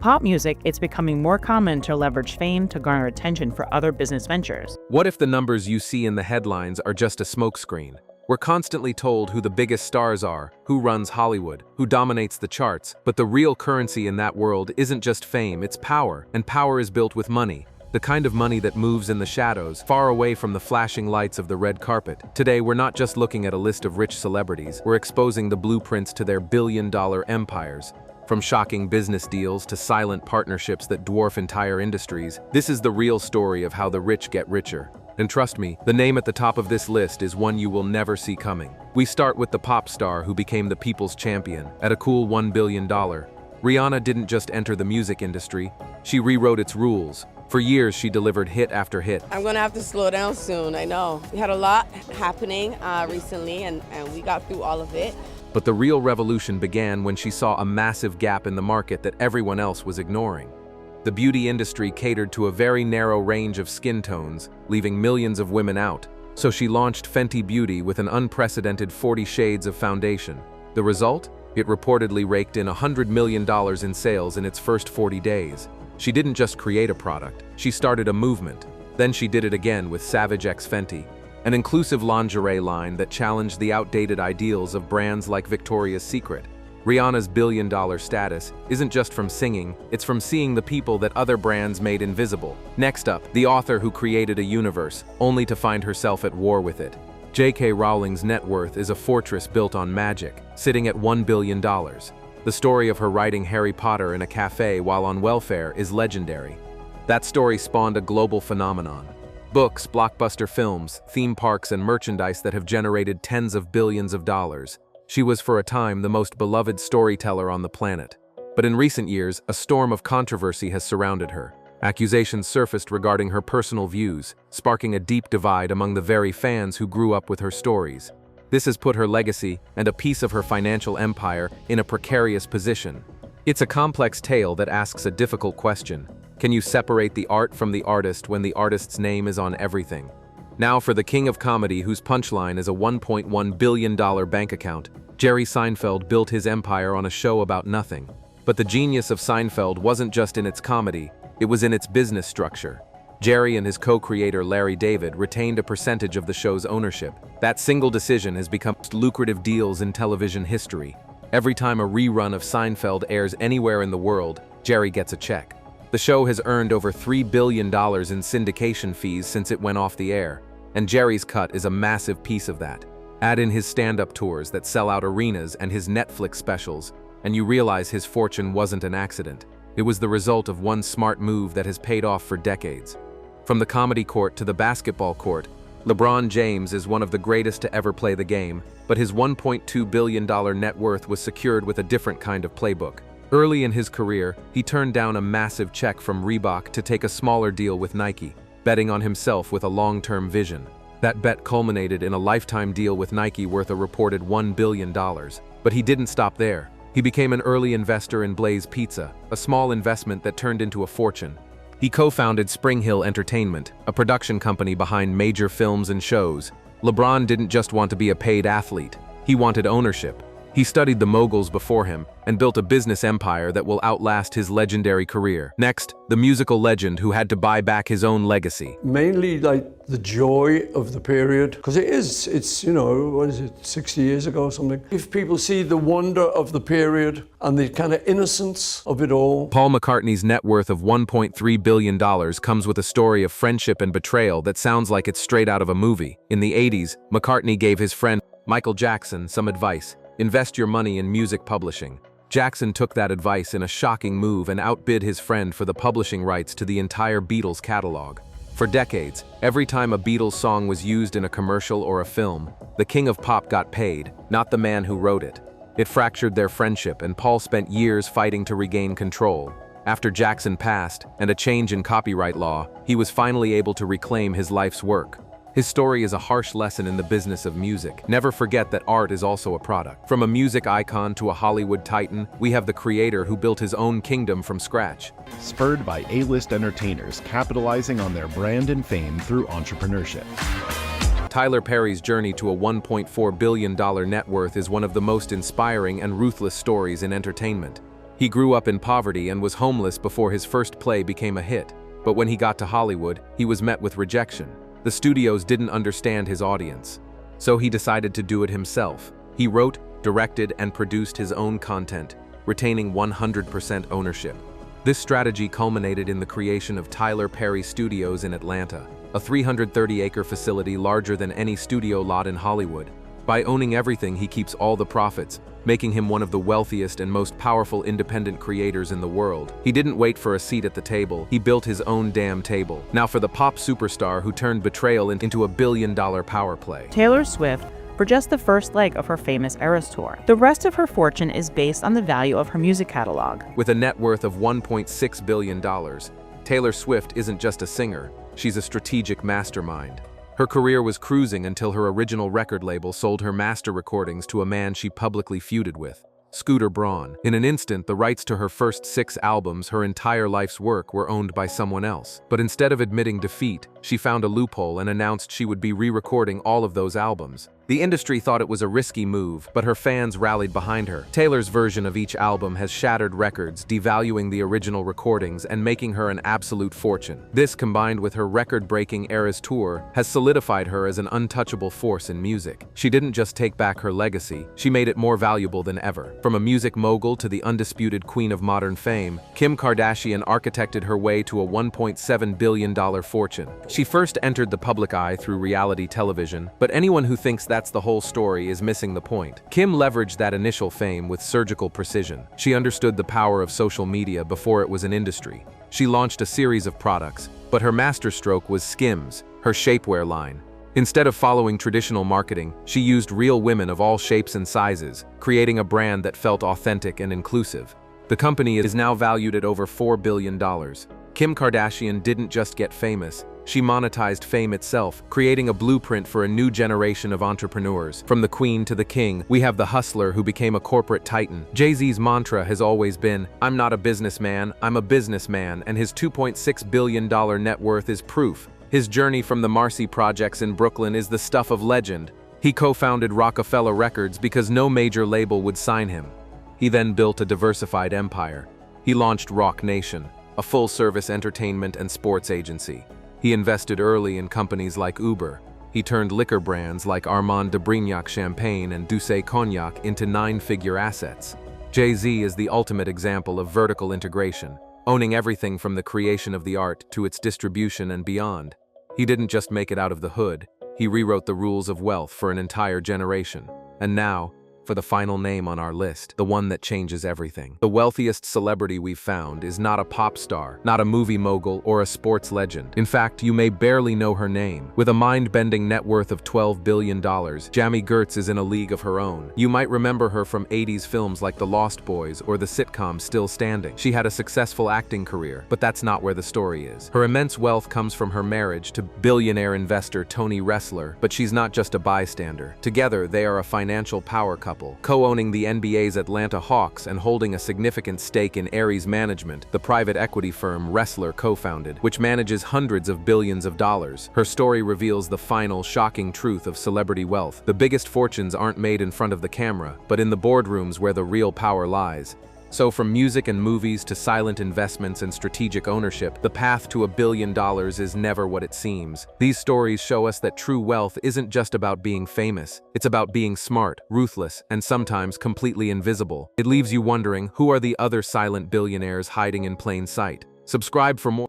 pop music, it's becoming more common to leverage fame to garner attention for other business ventures. What if the numbers you see in the headlines are just a smokescreen? We're constantly told who the biggest stars are, who runs Hollywood, who dominates the charts, but the real currency in that world isn't just fame, it's power, and power is built with money. The kind of money that moves in the shadows, far away from the flashing lights of the red carpet. Today, we're not just looking at a list of rich celebrities, we're exposing the blueprints to their billion-dollar empires. From shocking business deals to silent partnerships that dwarf entire industries, this is the real story of how the rich get richer. And trust me, the name at the top of this list is one you will never see coming. We start with the pop star who became the people's champion. At a cool $1 billion, Rihanna didn't just enter the music industry, she rewrote its rules. For years, she delivered hit after hit. I'm gonna have to slow down soon, I know. We had a lot happening recently and we got through all of it. But the real revolution began when she saw a massive gap in the market that everyone else was ignoring. The beauty industry catered to a very narrow range of skin tones, leaving millions of women out. So she launched Fenty Beauty with an unprecedented 40 shades of foundation. The result? It reportedly raked in $100 million in sales in its first 40 days. She didn't just create a product, she started a movement. Then she did it again with Savage X Fenty, an inclusive lingerie line that challenged the outdated ideals of brands like Victoria's Secret. Rihanna's billion-dollar status isn't just from singing, it's from seeing the people that other brands made invisible. Next up, the author who created a universe, only to find herself at war with it. J.K. Rowling's net worth is a fortress built on magic, sitting at $1 billion. The story of her writing Harry Potter in a cafe while on welfare is legendary. That story spawned a global phenomenon. Books, blockbuster films, theme parks, and merchandise that have generated tens of billions of dollars. She was for a time the most beloved storyteller on the planet. But in recent years, a storm of controversy has surrounded her. Accusations surfaced regarding her personal views, sparking a deep divide among the very fans who grew up with her stories. This has put her legacy and a piece of her financial empire in a precarious position. It's a complex tale that asks a difficult question. Can you separate the art from the artist when the artist's name is on everything? Now for the king of comedy whose punchline is a $1.1 billion bank account, Jerry Seinfeld built his empire on a show about nothing. But the genius of Seinfeld wasn't just in its comedy, it was in its business structure. Jerry and his co-creator Larry David retained a percentage of the show's ownership. That single decision has become lucrative deals in television history. Every time a rerun of Seinfeld airs anywhere in the world, Jerry gets a check. The show has earned over $3 billion in syndication fees since it went off the air, and Jerry's cut is a massive piece of that. Add in his stand-up tours that sell out arenas and his Netflix specials, and you realize his fortune wasn't an accident. It was the result of one smart move that has paid off for decades. From the comedy court to the basketball court, LeBron James is one of the greatest to ever play the game, but his $1.2 billion net worth was secured with a different kind of playbook. Early in his career, he turned down a massive check from Reebok to take a smaller deal with Nike, betting on himself with a long-term vision. That bet culminated in a lifetime deal with Nike worth a reported $1 billion. But he didn't stop there. He became an early investor in Blaze Pizza, a small investment that turned into a fortune. He co-founded Spring Hill Entertainment, a production company behind major films and shows. LeBron didn't just want to be a paid athlete, he wanted ownership. He studied the moguls before him and built a business empire that will outlast his legendary career. Next, the musical legend who had to buy back his own legacy. Mainly like the joy of the period, because it's, you know, what is it, 60 years ago or something? If people see the wonder of the period and the kind of innocence of it all. Paul McCartney's net worth of $1.3 billion comes with a story of friendship and betrayal that sounds like it's straight out of a movie. In the 80s, McCartney gave his friend Michael Jackson some advice. Invest your money in music publishing. Jackson took that advice in a shocking move and outbid his friend for the publishing rights to the entire Beatles catalog. For decades, every time a Beatles song was used in a commercial or a film, the king of pop got paid, not the man who wrote it. It fractured their friendship, and Paul spent years fighting to regain control. After Jackson passed, and a change in copyright law, he was finally able to reclaim his life's work. His story is a harsh lesson in the business of music. Never forget that art is also a product. From a music icon to a Hollywood titan, we have the creator who built his own kingdom from scratch. Spurred by A-list entertainers capitalizing on their brand and fame through entrepreneurship. Tyler Perry's journey to a $1.4 billion net worth is one of the most inspiring and ruthless stories in entertainment. He grew up in poverty and was homeless before his first play became a hit. But when he got to Hollywood, he was met with rejection. The studios didn't understand his audience. So he decided to do it himself. He wrote, directed, and produced his own content, retaining 100% ownership. This strategy culminated in the creation of Tyler Perry Studios in Atlanta, a 330-acre facility larger than any studio lot in Hollywood. By owning everything, he keeps all the profits, making him one of the wealthiest and most powerful independent creators in the world. He didn't wait for a seat at the table, he built his own damn table. Now for the pop superstar who turned betrayal into a billion-dollar power play. Taylor Swift for just the first leg of her famous Eras Tour. The rest of her fortune is based on the value of her music catalog. With a net worth of $1.6 billion, Taylor Swift isn't just a singer, she's a strategic mastermind. Her career was cruising until her original record label sold her master recordings to a man she publicly feuded with, Scooter Braun. In an instant, the rights to her first 6 albums, her entire life's work, were owned by someone else. But instead of admitting defeat, she found a loophole and announced she would be re-recording all of those albums. The industry thought it was a risky move, but her fans rallied behind her. Taylor's version of each album has shattered records, devaluing the original recordings and making her an absolute fortune. This, combined with her record-breaking Eras Tour, has solidified her as an untouchable force in music. She didn't just take back her legacy, she made it more valuable than ever. From a music mogul to the undisputed queen of modern fame, Kim Kardashian architected her way to a $1.7 billion fortune. She first entered the public eye through reality television, but anyone who thinks that's the whole story is missing the point. Kim leveraged that initial fame with surgical precision. She understood the power of social media before it was an industry. She launched a series of products, but her masterstroke was Skims, her shapewear line. Instead of following traditional marketing, she used real women of all shapes and sizes, creating a brand that felt authentic and inclusive. The company is now valued at over $4 billion. Kim Kardashian didn't just get famous, she monetized fame itself, creating a blueprint for a new generation of entrepreneurs. From the queen to the king, we have the hustler who became a corporate titan. Jay-Z's mantra has always been, "I'm not a businessman, I'm a businessman," and his $2.6 billion net worth is proof. His journey from the Marcy projects in Brooklyn is the stuff of legend. He co-founded Rockefeller Records because no major label would sign him. He then built a diversified empire. He launched Roc Nation, a full-service entertainment and sports agency. He invested early in companies like Uber. He turned liquor brands like Armand de Brignac Champagne and Douce Cognac into 9-figure assets. Jay-Z is the ultimate example of vertical integration, owning everything from the creation of the art to its distribution and beyond. He didn't just make it out of the hood, he rewrote the rules of wealth for an entire generation. And now, for the final name on our list, the one that changes everything. The wealthiest celebrity we've found is not a pop star, not a movie mogul, or a sports legend. In fact, you may barely know her name. With a mind-bending net worth of $12 billion, Jami Gertz is in a league of her own. You might remember her from 80s films like The Lost Boys or the sitcom Still Standing. She had a successful acting career, but that's not where the story is. Her immense wealth comes from her marriage to billionaire investor Tony Ressler, but she's not just a bystander. Together, they are a financial power couple, co-owning the NBA's Atlanta Hawks and holding a significant stake in Ares Management, the private equity firm Ressler co-founded, which manages hundreds of billions of dollars. Her story reveals the final, shocking truth of celebrity wealth. The biggest fortunes aren't made in front of the camera, but in the boardrooms where the real power lies. So from music and movies to silent investments and strategic ownership, the path to $1 billion is never what it seems. These stories show us that true wealth isn't just about being famous. It's about being smart, ruthless, and sometimes completely invisible. It leaves you wondering, who are the other silent billionaires hiding in plain sight? Subscribe for more.